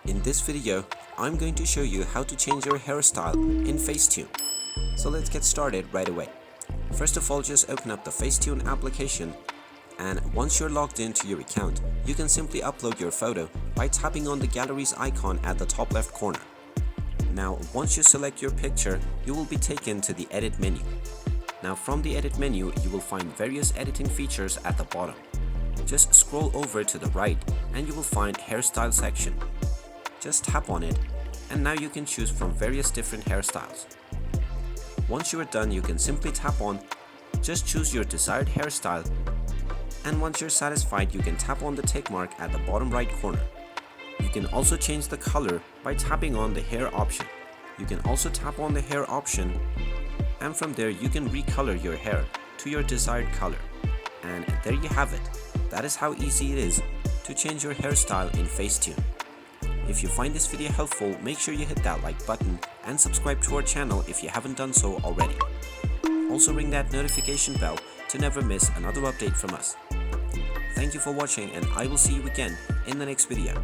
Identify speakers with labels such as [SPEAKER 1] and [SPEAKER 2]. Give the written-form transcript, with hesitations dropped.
[SPEAKER 1] In this video, I'm going to show you how to change your hairstyle in Facetune. So let's get started right away. First of all, just open up the Facetune application, and once you're logged into your account, you can simply upload your photo by tapping on the galleries icon at the top left corner. Now, once you select your picture, you will be taken to the edit menu. Now from the edit menu, you will find various editing features at the bottom. Just scroll over to the right and you will find hairstyle section. Just tap on it and now you can choose from various different hairstyles. Once you are done, you can simply tap on, just choose your desired hairstyle, and once you're satisfied, you can tap on the tick mark at the bottom right corner. You can also change the color by tapping on the hair option. You can also tap on the hair option, and from there you can recolor your hair to your desired color. And there you have it. That is how easy it is to change your hairstyle in Facetune. If you find this video helpful, make sure you hit that like button and subscribe to our channel if you haven't done so already. Also ring that notification bell to never miss another update from us. Thank you for watching, and I will see you again in the next video.